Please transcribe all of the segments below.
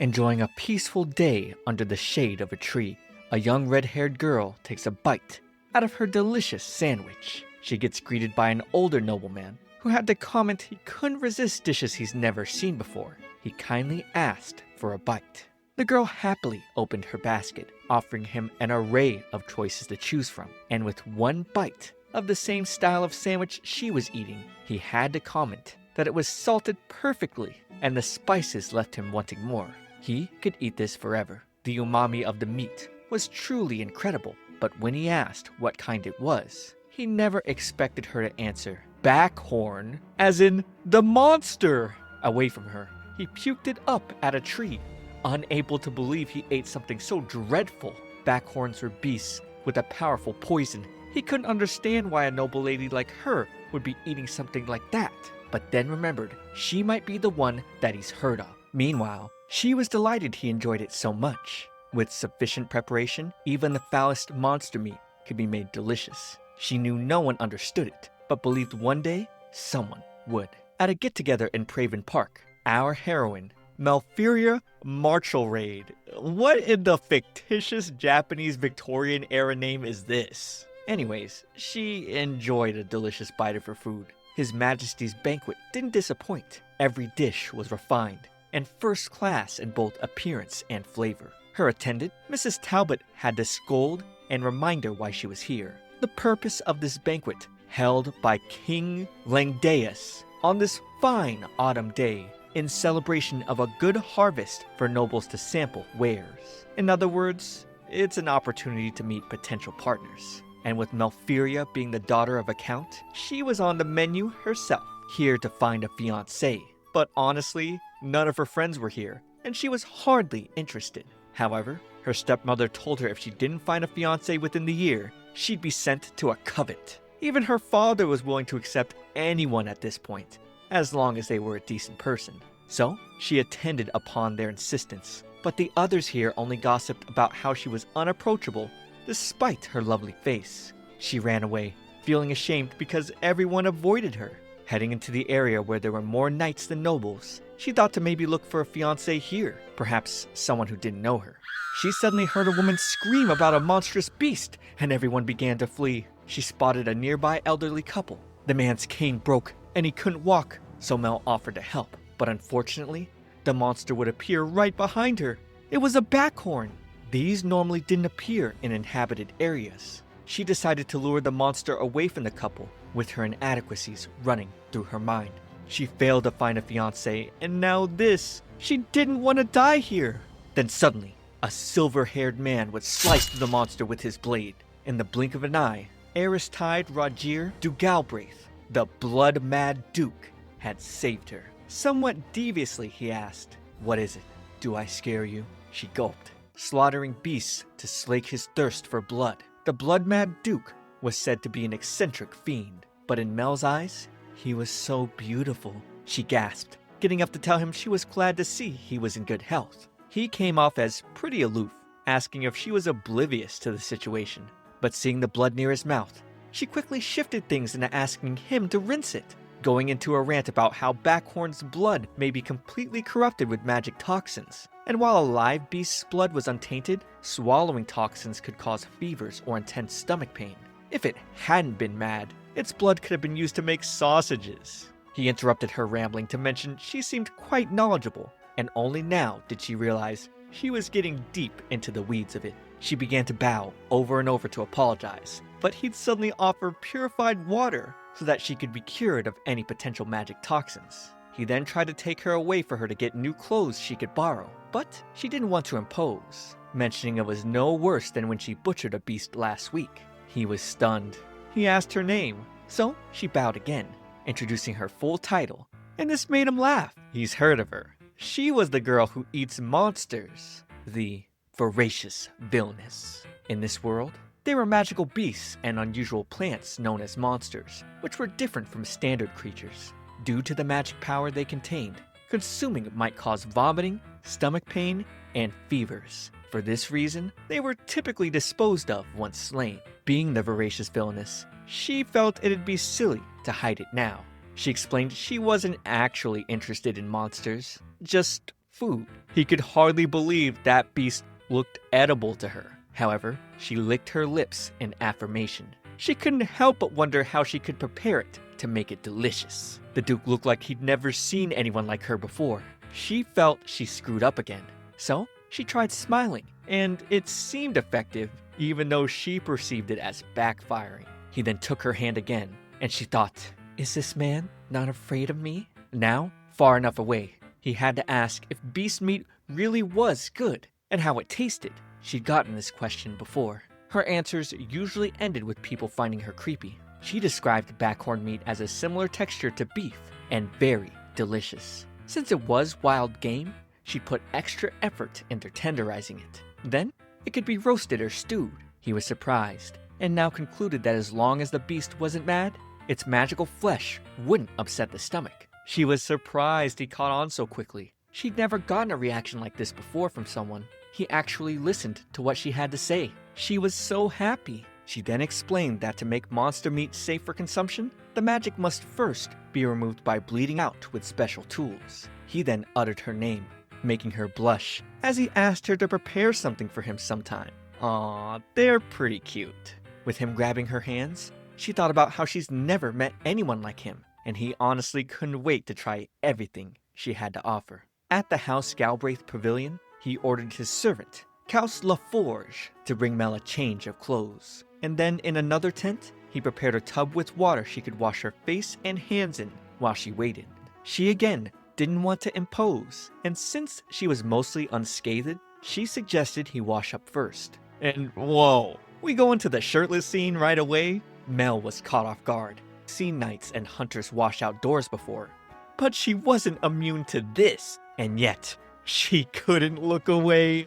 Enjoying a peaceful day under the shade of a tree, a young red-haired girl takes a bite out of her delicious sandwich. She gets greeted by an older nobleman who had to comment he couldn't resist dishes he's never seen before. He kindly asked for a bite. The girl happily opened her basket, offering him an array of choices to choose from. And with one bite of the same style of sandwich she was eating, he had to comment that it was salted perfectly and the spices left him wanting more. He could eat this forever. The umami of the meat was truly incredible, but when he asked what kind it was, he never expected her to answer backhorn, as in the monster. Away from her, he puked it up at a tree, unable to believe he ate something so dreadful. Backhorns were beasts with a powerful poison. He couldn't understand why a noble lady like her would be eating something like that, but then remembered she might be the one that he's heard of. Meanwhile, she was delighted he enjoyed it so much. With sufficient preparation, even the foulest monster meat could be made delicious. She knew no one understood it, but believed one day someone would. At a get-together in Praven Park, our heroine, Malfiria Marchalraid. What in the fictitious Japanese Victorian era name is this? Anyways, she enjoyed a delicious bite of her food. His Majesty's banquet didn't disappoint. Every dish was refined and first class in both appearance and flavor. Her attendant, Mrs. Talbot, had to scold and remind her why she was here. The purpose of this banquet, held by King Langdaeus on this fine autumn day, in celebration of a good harvest for nobles to sample wares. In other words, it's an opportunity to meet potential partners. And with Malfiria being the daughter of a count, she was on the menu herself, here to find a fiancé. But honestly, none of her friends were here, and she was hardly interested. However, her stepmother told her if she didn't find a fiancé within the year, she'd be sent to a convent. Even her father was willing to accept anyone at this point, as long as they were a decent person. So, she attended upon their insistence. But the others here only gossiped about how she was unapproachable despite her lovely face. She ran away, feeling ashamed because everyone avoided her. Heading into the area where there were more knights than nobles, she thought to maybe look for a fiancé here, perhaps someone who didn't know her. She suddenly heard a woman scream about a monstrous beast, and everyone began to flee. She spotted a nearby elderly couple. The man's cane broke, and he couldn't walk, so Mel offered to help. But unfortunately, the monster would appear right behind her. It was a backhorn. These normally didn't appear in inhabited areas. She decided to lure the monster away from the couple, with her inadequacies running through her mind. She failed to find a fiancé, and now this. She didn't want to die here. Then suddenly, a silver-haired man would slice through the monster with his blade. In the blink of an eye, Aristide Rogier du Galbraith, the blood-mad Duke, had saved her. Somewhat deviously, he asked, "What is it? Do I scare you?" She gulped, slaughtering beasts to slake his thirst for blood. The blood-mad Duke was said to be an eccentric fiend, but in Mel's eyes, he was so beautiful. She gasped, getting up to tell him she was glad to see he was in good health. He came off as pretty aloof, asking if she was oblivious to the situation. But seeing the blood near his mouth, she quickly shifted things into asking him to rinse it, going into a rant about how Backhorn's blood may be completely corrupted with magic toxins. And while a live beast's blood was untainted, swallowing toxins could cause fevers or intense stomach pain. If it hadn't been mad, its blood could have been used to make sausages. He interrupted her rambling to mention she seemed quite knowledgeable, and only now did she realize she was getting deep into the weeds of it. She began to bow over and over to apologize, but he'd suddenly offer purified water so that she could be cured of any potential magic toxins. He then tried to take her away for her to get new clothes she could borrow, but she didn't want to impose, mentioning it was no worse than when she butchered a beast last week. He was stunned. He asked her name, so she bowed again, introducing her full title, and this made him laugh. He's heard of her. She was the girl who eats monsters, the voracious Villainess. In this world, there were magical beasts and unusual plants known as monsters, which were different from standard creatures. Due to the magic power they contained, consuming it might cause vomiting, stomach pain, and fevers. For this reason, they were typically disposed of once slain. Being the voracious Villainess, she felt it'd be silly to hide it now. She explained she wasn't actually interested in monsters, just food. He could hardly believe that beast looked edible to her. However, she licked her lips in affirmation. She couldn't help but wonder how she could prepare it to make it delicious. The Duke looked like he'd never seen anyone like her before. She felt she screwed up again. So, she tried smiling, and it seemed effective, even though she perceived it as backfiring. He then took her hand again, and she thought, is this man not afraid of me? Now, far enough away, he had to ask if beast meat really was good, and how it tasted. She'd gotten this question before. Her answers usually ended with people finding her creepy. She described backhorn meat as a similar texture to beef, and very delicious. Since it was wild game, she put extra effort into tenderizing it. Then, it could be roasted or stewed. He was surprised, and now concluded that as long as the beast wasn't mad, its magical flesh wouldn't upset the stomach. She was surprised he caught on so quickly. She'd never gotten a reaction like this before from someone. He actually listened to what she had to say. She was so happy. She then explained that to make monster meat safe for consumption, the magic must first be removed by bleeding out with special tools. He then uttered her name, making her blush, as he asked her to prepare something for him sometime. Aw, they're pretty cute. With him grabbing her hands, she thought about how she's never met anyone like him, and he honestly couldn't wait to try everything she had to offer. At the House Galbraith Pavilion, he ordered his servant, Caus LaForge, to bring Mel a change of clothes. And then in another tent, he prepared a tub with water she could wash her face and hands in while she waited. She again didn't want to impose, and since she was mostly unscathed, she suggested he wash up first. And whoa, we go into the shirtless scene right away? Mel was caught off guard. Seen knights and hunters wash outdoors before. But she wasn't immune to this, and yet, she couldn't look away.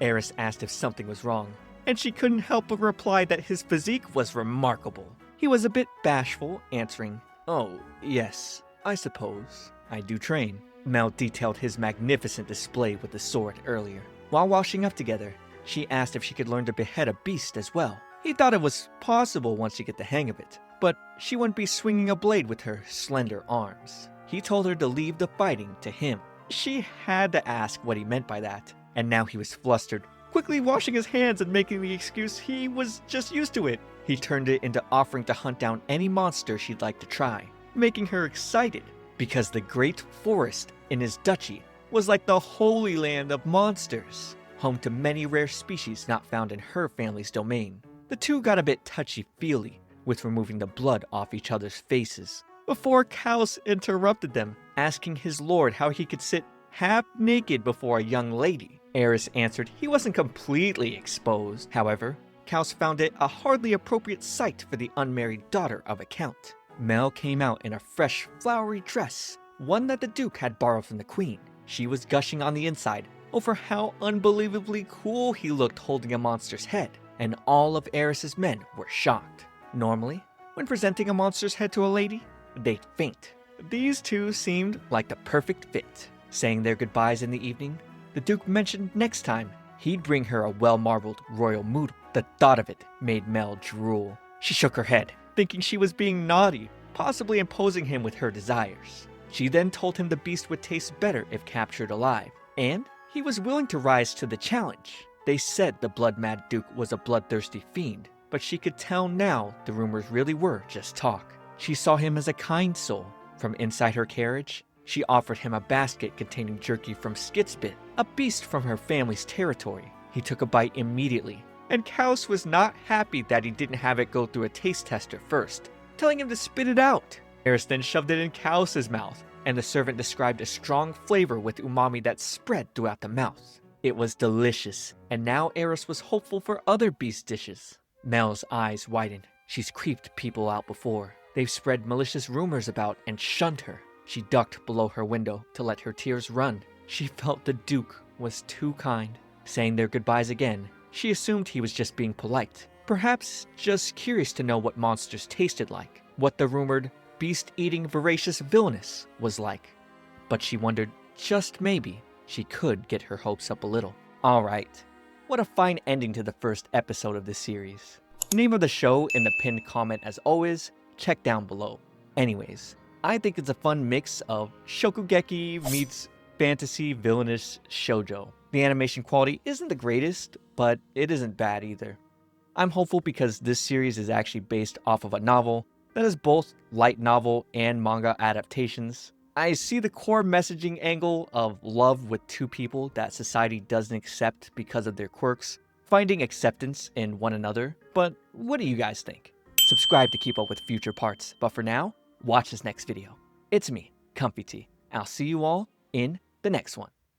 Eris asked if something was wrong, and she couldn't help but reply that his physique was remarkable. He was a bit bashful, answering, "Oh, yes, I suppose. I do train." Mel detailed his magnificent display with the sword earlier. While washing up together, she asked if she could learn to behead a beast as well. He thought it was possible once you get the hang of it, but she wouldn't be swinging a blade with her slender arms. He told her to leave the fighting to him. She had to ask what he meant by that, and now he was flustered, quickly washing his hands and making the excuse he was just used to it. He turned it into offering to hunt down any monster she'd like to try, making her excited, because the great forest in his duchy was like the holy land of monsters, home to many rare species not found in her family's domain. The two got a bit touchy-feely with removing the blood off each other's faces, before Caus interrupted them, asking his lord how he could sit half naked before a young lady. Eris answered he wasn't completely exposed. However, Caus found it a hardly appropriate sight for the unmarried daughter of a count. Mel came out in a fresh, flowery dress, one that the Duke had borrowed from the Queen. She was gushing on the inside over how unbelievably cool he looked holding a monster's head, and all of Eris's men were shocked. Normally, when presenting a monster's head to a lady, they'd faint. These two seemed like the perfect fit. Saying their goodbyes in the evening, the Duke mentioned next time he'd bring her a well-marbled royal moodle. The thought of it made Mel drool. She shook her head, thinking she was being naughty, possibly imposing him with her desires. She then told him the beast would taste better if captured alive, and he was willing to rise to the challenge. They said the blood-mad Duke was a bloodthirsty fiend, but she could tell now the rumors really were just talk. She saw him as a kind soul. From inside her carriage, she offered him a basket containing jerky from Skitspit, a beast from her family's territory. He took a bite immediately, and Caus was not happy that he didn't have it go through a taste tester first, telling him to spit it out. Eris then shoved it in Caus's mouth, and the servant described a strong flavor with umami that spread throughout the mouth. It was delicious, and now Eris was hopeful for other beast dishes. Mel's eyes widened. She's creeped people out before. They've spread malicious rumors about and shunned her. She ducked below her window to let her tears run. She felt the Duke was too kind. Saying their goodbyes again, she assumed he was just being polite. Perhaps just curious to know what monsters tasted like, what the rumored beast-eating voracious Villainess was like. But she wondered, just maybe, she could get her hopes up a little. Alright, what a fine ending to the first episode of this series. Name of the show in the pinned comment as always, check down below. Anyways, I think it's a fun mix of Shokugeki meets fantasy villainous shoujo. The animation quality isn't the greatest, but it isn't bad either. I'm hopeful because this series is actually based off of a novel that is both light novel and manga adaptations. I see the core messaging angle of love with two people that society doesn't accept because of their quirks, finding acceptance in one another, but what do you guys think? Subscribe to keep up with future parts, but for now, watch this next video. It's me, ComfyTea, and I'll see you all in the next one.